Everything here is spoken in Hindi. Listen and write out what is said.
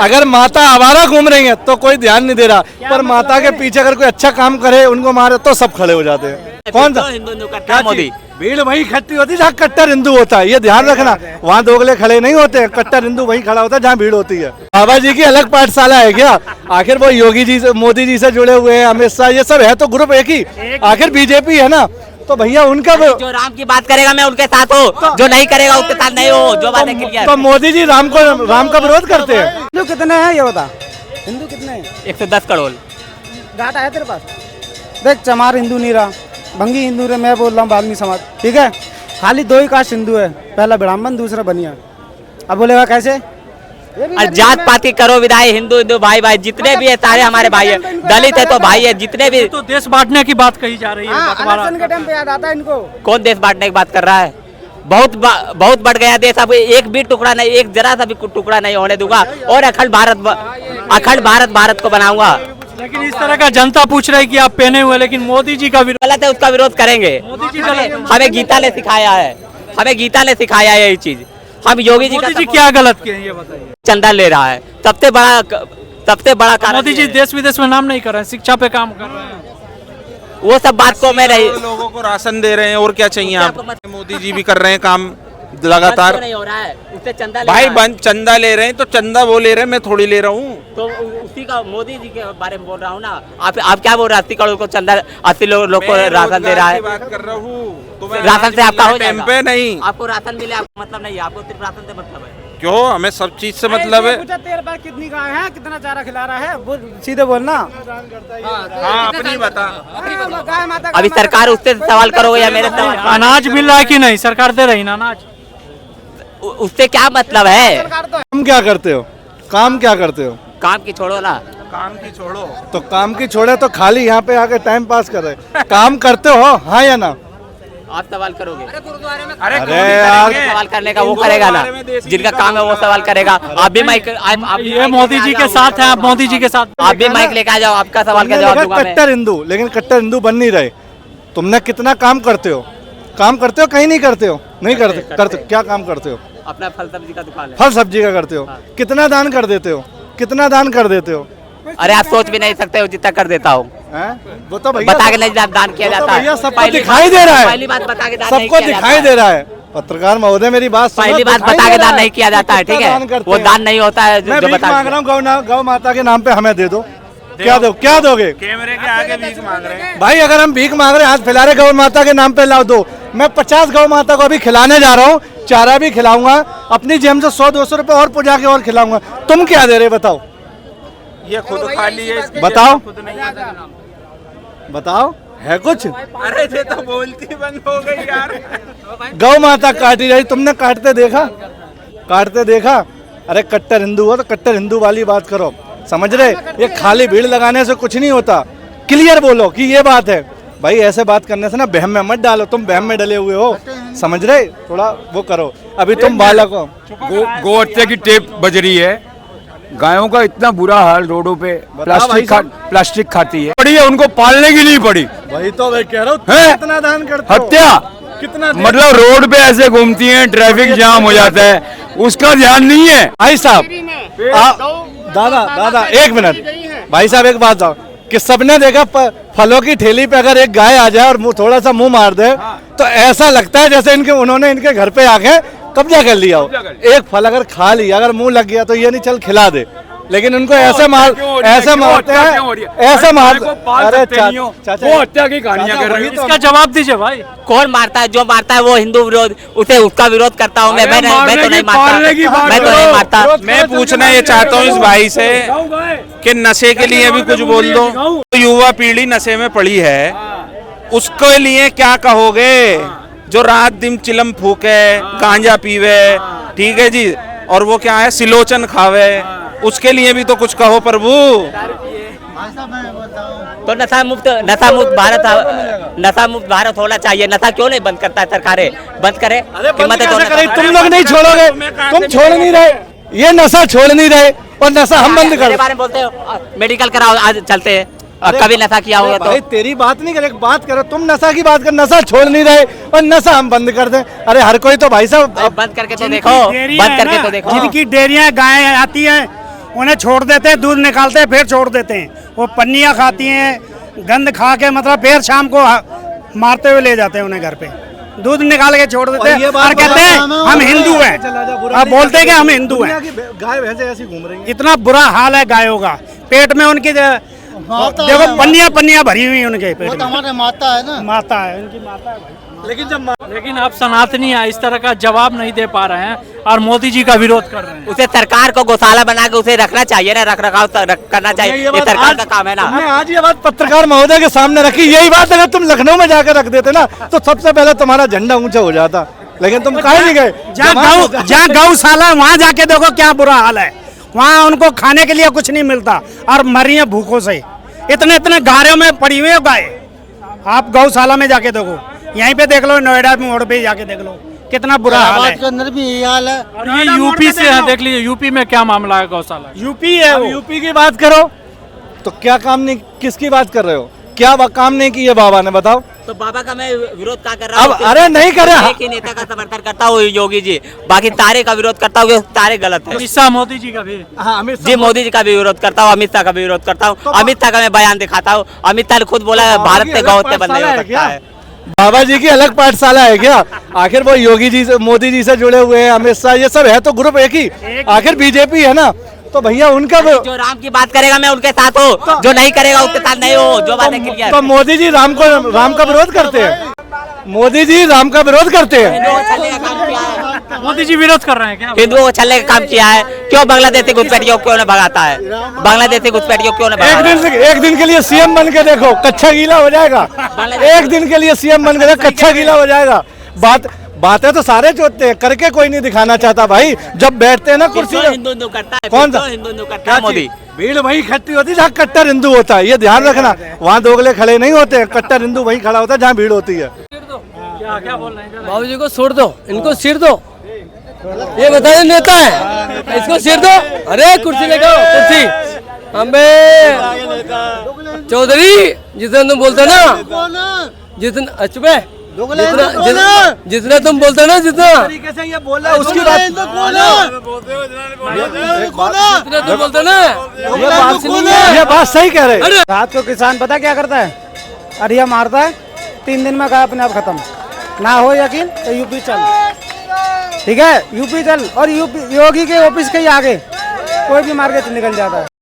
अगर माता आवारा घूम रही है तो कोई ध्यान नहीं दे रहा, पर माता के पीछे अगर कोई अच्छा काम करे उनको मारे तो सब खड़े हो जाते हैं। कौन था हिंदू क्या मोदी? भीड़ वहीं इकट्ठी होती है जहाँ कट्टर हिंदू होता है, ये ध्यान रखना। वहाँ दोगले खड़े नहीं होते, कट्टर हिंदू वहीं खड़ा होता है जहाँ भीड़ होती है। बाबा जी की अलग पाठशाला है क्या? आखिर वो योगी जी से, मोदी जी से जुड़े हुए हैं, अमित शाह, ये सब है तो ग्रुप एक ही, आखिर बीजेपी है ना। तो भैया उनका जो राम की बात करेगा मैं उनके साथ हूँ, जो नहीं करेगा उसके साथ नहीं हो। जो बात है क्लियर। तो मोदी जी राम का विरोध करते हैं। हिंदू कितने हैं ये बता, हिंदू कितने हैं? 110 करोड़। डाटा है तेरे पास? देख, चमार हिंदू नहीं रहा, भंगी हिंदू रहे, मैं बोल रहा हूँ वाल्मीकि समाज, ठीक है। खाली दो ही कास्ट हिंदू है, पहला ब्राह्मण दूसरा बनिया। अब बोलेगा कैसे? और जात पाति करो विदाई, हिंदू हिंदू भाई भाई जितने भी है सारे हमारे भाई है, दलित है तो भाई है, जितने भी। तो देश बांटने की बात कही जा रही है। इलेक्शन के टाइम पे याद आता है इनको। कौन देश बांटने की बात कर रहा है? बहुत बढ़ गया देश। अब एक भी टुकड़ा नहीं, एक जरा सा भी टुकड़ा नहीं होने दूंगा और अखंड भारत को बनाऊंगा। लेकिन इस तरह का जनता पूछ रही कि आप पहने हुए, लेकिन मोदी जी का विरोध गलत है, उसका विरोध करेंगे। हमें गीता ने सिखाया है यही चीज। हम योगी जी मोदी जी क्या गलत किए ये बताइए। चंदा ले रहा है, सबसे बड़ा कारण। मोदी जी देश विदेश में नाम नहीं कर रहे हैं, शिक्षा पे काम कर रहे हैं। वो सब बात को मैं नहीं। लोगों को राशन दे रहे हैं और क्या चाहिए आप? मोदी जी भी कर रहे हैं काम लगातार। नहीं हो रहा है, उससे चंदा भाई चंदा ले रहे हैं तो चंदा वो ले रहे हैं, मैं थोड़ी ले रहा हूँ। तो उसी का मोदी जी के बारे में बोल रहा हूँ ना। आप क्या बोल रहे हैं? 80 करोड़ को चंदा, 80 लोग को राशन दे रहा है। बात कर रहा हूँ तो राशन से आपका हो जाएगा? पे नहीं, आपको राशन मिले आपको मतलब नहीं है, आपको सिर्फ राशन से मतलब है। क्यों? हमें सब चीज से मतलब है। तेरे पास कितनी गाय है, कितना चारा खिला रहा है, वो सीधे बोलना। हाँ, अपनी बता। गाय माता अभी सरकार उससे सवाल करोगे या मेरे सवाल? अनाज मिल रहा है कि नहीं? सरकार दे रही ना अनाज, उससे क्या मतलब है? काम क्या करते हो? काम क्या करते हो? काम की छोड़ो ना, काम की छोड़ो। तो काम की छोड़े तो खाली यहाँ पे आके टाइम पास कर रहे। काम करते हो हाँ या ना? आप सवाल करोगे? अरे यार, सवाल करने का वो करेगा ना, जिनका काम है वो सवाल करेगा। आप भी माइक, ये मोदी जी के साथ हैं, आप मोदी जी के साथ। आप भी माइक लेके आ जाओ, आपका सवाल का जवाब दूंगा मैं। कट्टर हिंदू, लेकिन कट्टर हिंदू बन नहीं रहे। तुमने कितना काम करते हो? काम करते हो कहीं नहीं करते हो? नहीं करते। क्या काम करते हो? अपना फल सब्जी का दुकान है। फल सब्जी का करते हो? कितना दान कर देते हो? कितना दान कर देते हो? अरे आप सोच भी नहीं सकते हो जितना कर देता हूँ। वो तो भैया बता के नहीं दान किया जाता है। सबको दिखाई दे रहा है, पहली बात बता के दान सबको दिखाई दे रहा है। पत्रकार महोदय मेरी बात सुनो, पहली बात बता के दान नहीं किया जाता है, ठीक है? वो दान नहीं होता है मैं जो भीख बता। मांग रहा हूँ गौ माता के नाम पे, हमें दे दो। क्या दोगे? कैमरे के आगे भीख मांग रहे हैं भाई अगर हम भीख मांग रहे हैं, हाथ फैला रहे, गौ माता के नाम पे लाओ दो। मैं 50 गौ माता को अभी खिलाने जा रहा हूँ, चारा भी खिलाऊंगा, अपनी जेब से 100-200 रुपए और पुजा के और खिलाऊंगा। तुम क्या दे रहे बताओ? ये खुद खाली है, बताओ है कुछ? अरे ये तो बोलती बंद हो गई यार। गौ माता काटी जाए, तुमने काटते देखा? अरे कट्टर हिंदू हो तो कट्टर हिंदू वाली बात करो, समझ रहे? ये खाली भीड़ लगाने से कुछ नहीं होता। क्लियर बोलो कि ये बात है। भाई ऐसे बात करने से ना बहम में मत डालो, तुम बहम में डले हुए हो, समझ रहे? थोड़ा वो करो। अभी तुम बालक हो। गौ हत्या की टेप बज रही है, गायों का इतना बुरा हाल रोडों पे, प्लास्टिक खाती है। पड़ी है, उनको पालने की नहीं पड़ी। वही तो मैं कह रहा हूँ, कितना दान करते हो? हत्या कितना मतलब रोड पे ऐसे घूमती हैं, ट्रैफिक जाम हो जाता है, उसका ध्यान नहीं है। भाई साहब, दादा 1 मिनट। भाई साहब एक बात बताओ कि सबने देखा फलों की ठेली पे अगर एक गाय आ जाए और थोड़ा सा मुंह मार दे तो ऐसा लगता है जैसे उन्होंने इनके घर पे आके कब्जा कर लिया हो। एक फल अगर खा लिया, अगर मुंह लग गया तो ये नहीं चल खिला दे, लेकिन उनको ऐसे मारते हैं, ऐसे मार। अरे चाचा वो हत्या की कहानियां कर रही है। इसका जवाब दीजिए भाई। कौन मारता है? जो मारता है वो हिंदू विरोध, उसका विरोध करता हूँ मैं तो नहीं मारता। मैं पूछना ये चाहता हूँ इस भाई से कि नशे के लिए भी कुछ बोल दो। युवा पीढ़ी नशे में पड़ी है, उसके लिए क्या कहोगे? जो रात दिन चिलम फूके, गांजा पीवे, ठीक है जी, और वो क्या है सिलोचन खावे, उसके लिए भी तो कुछ कहो प्रभु। तो नशा मुक्त भारत होना चाहिए। नशा क्यों नहीं बंद करता है सरकारें? बंद करे, तुम लोग नहीं छोड़ोगे, तुम छोड़ नहीं रहे, ये नशा छोड़ नहीं रहे और नशा हम बंद कर। बारे में बोलते हो मेडिकल कराओ, आज चलते हैं। कभी नशा किया होगा तो? तेरी बात नहीं करे, बात करो। तुम नशा की बात कर, नशा छोड़ नहीं रहे और नशा हम बंद कर दें। अरे हर कोई तो भाई साहब बंद करके तो देखो, बंद करके तो देखो। जिनकी डेयरियां गाय आती है उन्हें छोड़ देते हैं, दूध निकालते हैं फिर छोड़ देते हैं। वो पन्नियाँ खाती हैं, गंद खा के मतलब फिर शाम को मारते हुए ले जाते हैं उन्हें घर पे, दूध निकाल के छोड़ देते हैं और कहते हैं हम हिंदू हैं। अब बोलते हैं कि हम हिंदू हैं। गाय भैंसे ऐसी घूम रही हैं। इतना बुरा हाल है गायों का, पेट में उनकी देखो पन्नियाँ भरी हुई उनके पेट में। हमारे माता है ना, माता है उनकी, माता है भाई। लेकिन आप सनातनी इस तरह का जवाब नहीं दे पा रहे हैं और मोदी जी का विरोध कर रहे हैं। उसे सरकार को गौशाला बना के उसे रखना चाहिए ना, रख रखाव करना चाहिए, ये सरकार का काम है ना। तुमने आज ये बात पत्रकार महोदय के सामने रखी, यही बात अगर तुम लखनऊ में जाकर रख देते ना तो सबसे पहले तुम्हारा झंडा ऊंचा हो जाता, लेकिन तुम काहे नहीं गए। जहाँ गौशाला वहाँ जाके देखो क्या बुरा हाल है। वहाँ उनको खाने के लिए कुछ नहीं मिलता और मरी है भूखों से, इतने इतने गारों में पड़ी हुई है गाय। आप गौशाला में जाके देखो, यहीं पे देख लो, नोएडा मोड़ पे जाके देख लो कितना बुरा हाल है। के अंदर भी यही हाल है। और ये यूपी से है, देख लीजिए यूपी में क्या मामला है गौशाला। यूपी है अब वो। यूपी की बात करो तो क्या काम नहीं, किसकी बात कर रहे हो, क्या काम नहीं किया बाबा ने, बताओ। तो बाबा का मैं विरोध क्या कर रहा अब अरे नहीं करे, एक ही नेता का समर्थन करता हूँ योगी जी, बाकी तारे का विरोध करता हूँ, तारे गलत है। अमित शाह मोदी जी का भी। हाँ, अमित जी मोदी जी का भी विरोध करता हूँ, अमित शाह का भी विरोध करता हूँ। अमित शाह का मैं बयान दिखाता हूँ, अमित शाह ने खुद बोला भारत से गौ बंद नहीं हो सकता है। बाबा जी की अलग पाठशाला है क्या? आखिर वो योगी जी से, मोदी जी से जुड़े हुए हैं, अमित शाह, ये सब है तो ग्रुप एक ही, आखिर बीजेपी है ना, तो भैया उनका जो राम की बात करेगा मैं उनके साथ हूँ, जो नहीं करेगा उसके साथ नहीं हो, जो बात है क्लियर। तो मोदी जी राम का विरोध करते हैं, मोदी जी राम का विरोध करते हैं। हिंदुओं को छलने का काम किया है, मोदी जी विरोध कर रहे हैं क्या? हिंदुओं को छलने का काम किया है। क्यों बांग्लादेशी घुसपैठियों को क्यों न भगाता है, बांग्लादेशी घुसपैठियों क्यों न भगाता है? एक दिन के लिए सीएम बन के देखो, कच्चा गीला हो जाएगा। एक दिन के लिए सीएम बन के देखो, कच्चा गीला हो जाएगा। बातें तो सारे चोटते हैं, करके कोई नहीं दिखाना चाहता भाई। जब बैठते हैं ना कुर्सी पे, हिंदू करता है, कौन सा हिंदू करता है मोदी। भीड़ वही इकट्ठी होती है जहाँ कट्टर हिंदू होता है, ये ध्यान रखना। वहाँ दोगले खड़े नहीं होते हैं, कट्टर हिंदू वही खड़ा होता है जहाँ भीड़ होती है। क्या बोल रहे हैं? बाबू जी को छोड़ दो, इनको सिर दो, ये बताइए नेता है, इसको सिर दो। अरे कुर्सी लेकर कुर्सी, अबे चौधरी जितना तुम बोलते ना, जितना चुपे जितना तुम बोलते ना, जितना तरीके से ये बोल रहा है उसकी बात, जितना तुम बोलते ना, ये बात सही कह रहे हैं। रात को किसान पता क्या करता है, अरिया मारता है, 3 दिन में गाय अपने आप खत्म। ना हो यकीन तो यूपी चल, ठीक है, यूपी चल, और यूपी योगी के ऑफिस के ही आगे कोई भी मार के निकल जाता है।